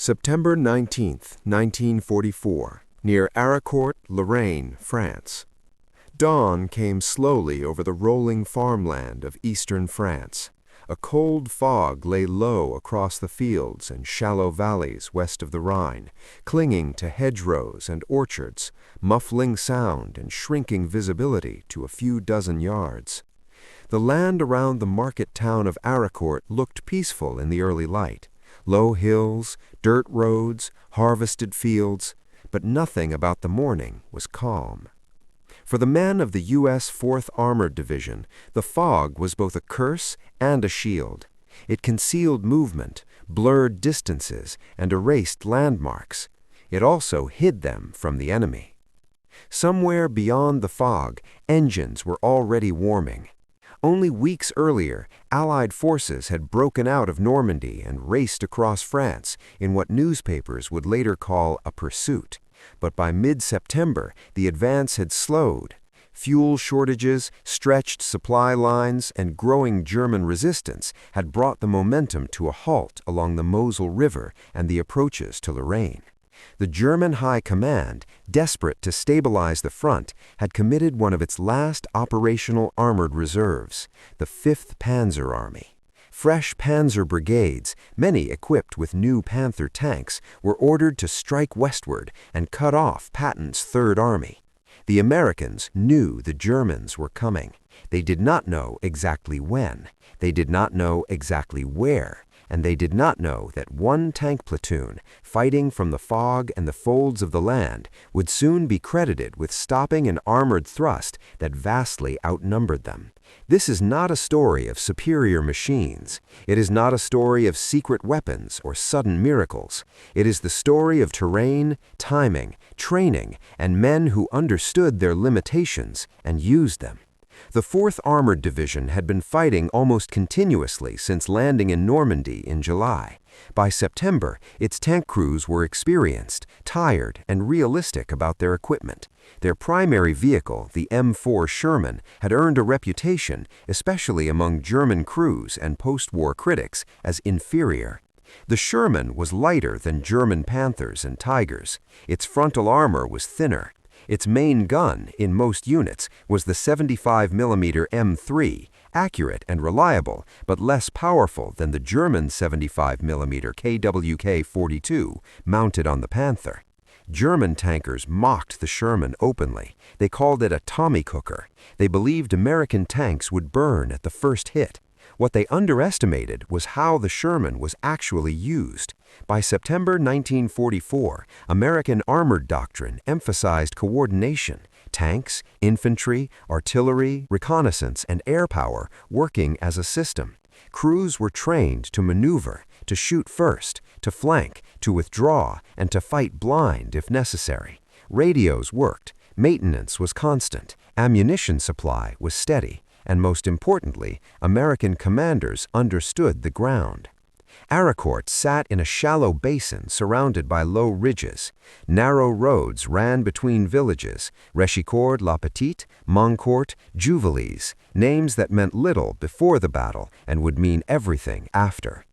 September 19, 1944, near Arracourt, Lorraine, France. Dawn came slowly over the rolling farmland of eastern France. A cold fog lay low across the fields and shallow valleys west of the Rhine, clinging to hedgerows and orchards, muffling sound and shrinking visibility to a few dozen yards. The land around the market town of Arracourt looked peaceful in the early light. Low hills, dirt roads, harvested fields, but nothing about the morning was calm. For the men of the U.S. 4th Armored Division, the fog was both a curse and a shield. It concealed movement, blurred distances, and erased landmarks. It also hid them from the enemy. Somewhere beyond the fog, engines were already warming. Only weeks earlier, Allied forces had broken out of Normandy and raced across France in what newspapers would later call a pursuit. But by mid-September, the advance had slowed. Fuel shortages, stretched supply lines, and growing German resistance had brought the momentum to a halt along the Moselle River and the approaches to Lorraine. The German High Command, desperate to stabilize the front, had committed one of its last operational armored reserves, the 5th Panzer Army. Fresh Panzer brigades, many equipped with new Panther tanks, were ordered to strike westward and cut off Patton's Third Army. The Americans knew the Germans were coming. They did not know exactly when. They did not know exactly where. And they did not know that one tank platoon, fighting from the fog and the folds of the land, would soon be credited with stopping an armored thrust that vastly outnumbered them. This is not a story of superior machines. It is not a story of secret weapons or sudden miracles. It is the story of terrain, timing, training, and men who understood their limitations and used them. The 4th Armored Division had been fighting almost continuously since landing in Normandy in July. By September, its tank crews were experienced, tired, and realistic about their equipment. Their primary vehicle, the M4 Sherman, had earned a reputation, especially among German crews and post-war critics, as inferior. The Sherman was lighter than German Panthers and Tigers. Its frontal armor was thinner. Its main gun, in most units, was the 75mm M3, accurate and reliable, but less powerful than the German 75mm KWK-42, mounted on the Panther. German tankers mocked the Sherman openly. They called it a Tommy cooker. They believed American tanks would burn at the first hit. What they underestimated was how the Sherman was actually used. By September 1944, American armored doctrine emphasized coordination, tanks, infantry, artillery, reconnaissance, and air power working as a system. Crews were trained to maneuver, to shoot first, to flank, to withdraw, and to fight blind if necessary. Radios worked, maintenance was constant, ammunition supply was steady. And most importantly, American commanders understood the ground. Arracourt sat in a shallow basin surrounded by low ridges. Narrow roads ran between villages, Rechicord-la-Petite, Moncourt, Juvilliers, names that meant little before the battle and would mean everything after.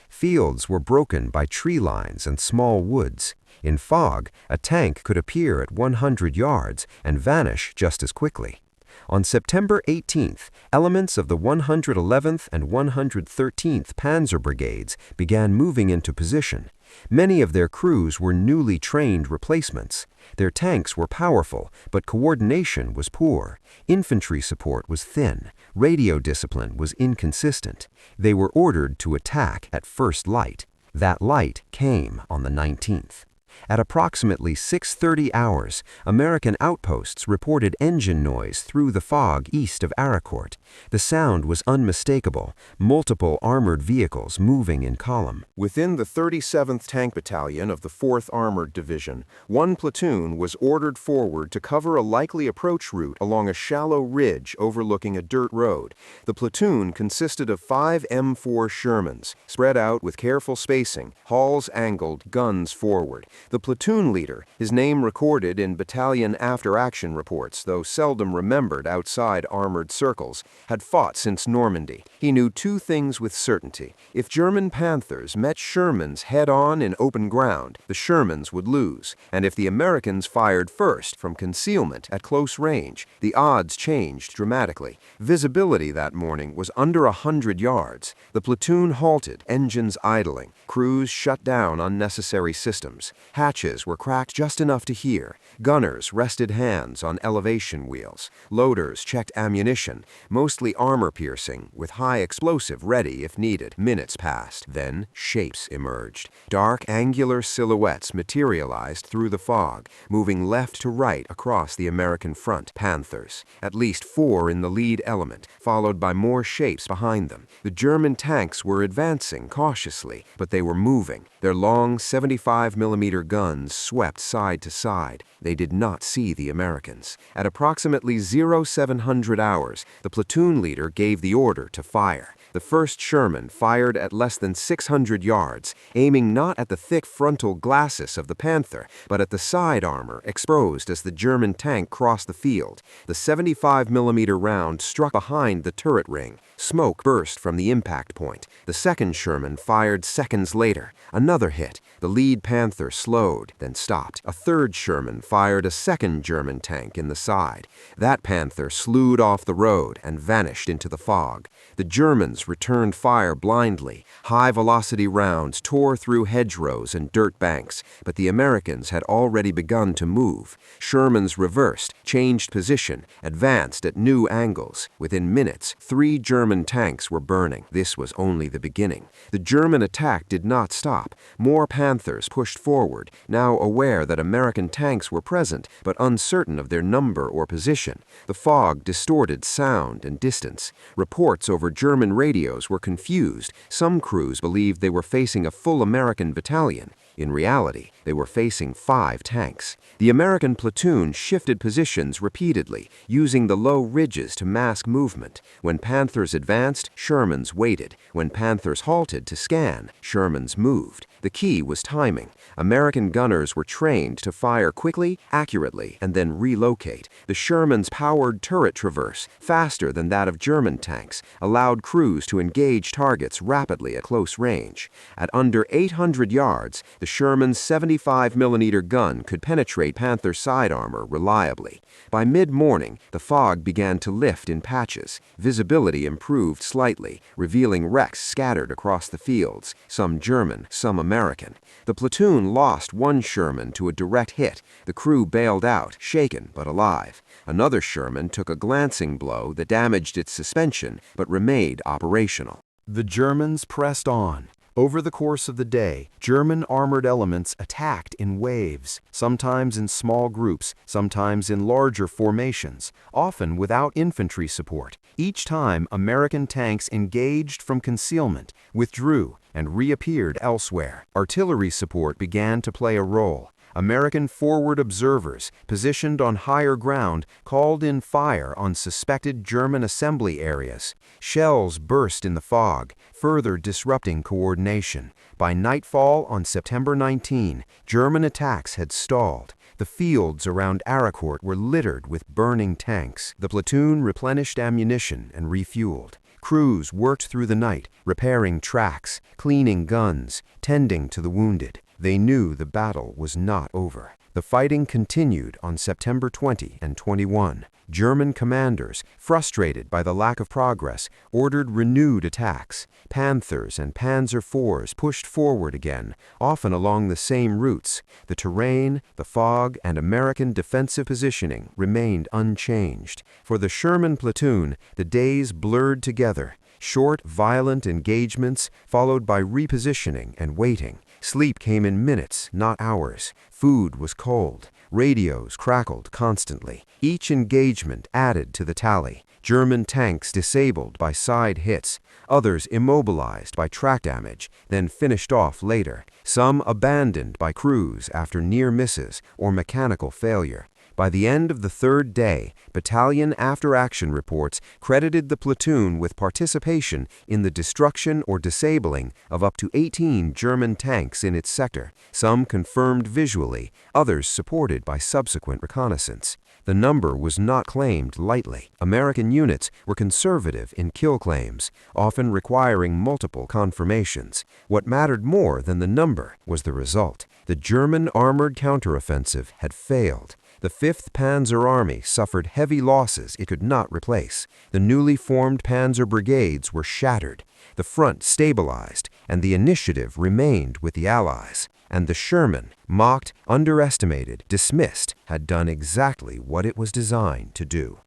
Fields were broken by tree lines and small woods. In fog, a tank could appear at 100 yards and vanish just as quickly. On September 18th, elements of the 111th and 113th Panzer Brigades began moving into position. Many of their crews were newly trained replacements. Their tanks were powerful, but coordination was poor. Infantry support was thin. Radio discipline was inconsistent. They were ordered to attack at first light. That light came on the 19th. At approximately 6:30 hours, American outposts reported engine noise through the fog east of Arracourt. The sound was unmistakable, multiple armored vehicles moving in column. Within the 37th Tank Battalion of the 4th Armored Division, one platoon was ordered forward to cover a likely approach route along a shallow ridge overlooking a dirt road. The platoon consisted of 5 M4 Shermans, spread out with careful spacing, hulls angled, guns forward. The platoon leader, his name recorded in battalion after-action reports, though seldom remembered outside armored circles, had fought since Normandy. He knew two things with certainty. If German Panthers met Shermans head-on in open ground, the Shermans would lose, and if the Americans fired first from concealment at close range, the odds changed dramatically. Visibility that morning was under 100 yards. The platoon halted, engines idling. Crews shut down unnecessary systems. Hatches were cracked just enough to hear. Gunners rested hands on elevation wheels. Loaders checked ammunition, mostly armor-piercing, with high explosive ready if needed. Minutes passed. Then shapes emerged. Dark, angular silhouettes materialized through the fog, moving left to right across the American front. Panthers. At least 4 in the lead element, followed by more shapes behind them. The German tanks were advancing cautiously, but they were moving. Their long 75mm guns swept side to side. They did not see the Americans. At approximately 0700 hours, the platoon leader gave the order to fire. The first Sherman fired at less than 600 yards, aiming not at the thick frontal glacis of the Panther, but at the side armor exposed as the German tank crossed the field. The 75mm round struck behind the turret ring. Smoke burst from the impact point. The second Sherman fired seconds later. Another hit. The lead Panther slowed, then stopped. A third Sherman fired a second German tank in the side. That Panther slewed off the road and vanished into the fog. The Germans returned fire blindly. High-velocity rounds tore through hedgerows and dirt banks, but the Americans had already begun to move. Shermans reversed, changed position, advanced at new angles. Within minutes, 3 German tanks were burning. This was only the beginning. The German attack did not stop. More Panthers pushed forward, now aware that American tanks were present, but uncertain of their number or position. The fog distorted sound and distance. Reports over German radios were confused. Some crews believed they were facing a full American battalion. In reality, they were facing 5 tanks. The American platoon shifted positions repeatedly, using the low ridges to mask movement. When Panthers advanced, Shermans waited. When Panthers halted to scan, Shermans moved. The key was timing. American gunners were trained to fire quickly, accurately, and then relocate. The Sherman's powered turret traverse, faster than that of German tanks, allowed crews to engage targets rapidly at close range. At under 800 yards, the Sherman's 75mm gun could penetrate Panther side armor reliably. By mid-morning, the fog began to lift in patches. Visibility improved slightly, revealing wrecks scattered across the fields, some German, some American. The platoon lost 1 Sherman to a direct hit. The crew bailed out, shaken but alive. Another Sherman took a glancing blow that damaged its suspension but remained operational. The Germans pressed on. Over the course of the day, German armored elements attacked in waves, sometimes in small groups, sometimes in larger formations, often without infantry support. Each time, American tanks engaged from concealment, withdrew, and reappeared elsewhere. Artillery support began to play a role. American forward observers, positioned on higher ground, called in fire on suspected German assembly areas. Shells burst in the fog, further disrupting coordination. By nightfall on September 19, German attacks had stalled. The fields around Arracourt were littered with burning tanks. The platoon replenished ammunition and refueled. Crews worked through the night, repairing tracks, cleaning guns, tending to the wounded. They knew the battle was not over. The fighting continued on September 20 and 21. German commanders, frustrated by the lack of progress, ordered renewed attacks. Panthers and Panzer IVs pushed forward again, often along the same routes. The terrain, the fog, and American defensive positioning remained unchanged. For the Sherman platoon, the days blurred together. Short, violent engagements, followed by repositioning and waiting. Sleep came in minutes, not hours. Food was cold. Radios crackled constantly. Each engagement added to the tally. German tanks disabled by side hits, others immobilized by track damage, then finished off later. Some abandoned by crews after near misses or mechanical failure. By the end of the third day, battalion after-action reports credited the platoon with participation in the destruction or disabling of up to 18 German tanks in its sector, some confirmed visually, others supported by subsequent reconnaissance. The number was not claimed lightly. American units were conservative in kill claims, often requiring multiple confirmations. What mattered more than the number was the result. The German armored counteroffensive had failed. The 5th Panzer Army suffered heavy losses it could not replace. The newly formed Panzer brigades were shattered. The front stabilized, and the initiative remained with the Allies. And the Sherman, mocked, underestimated, dismissed, had done exactly what it was designed to do.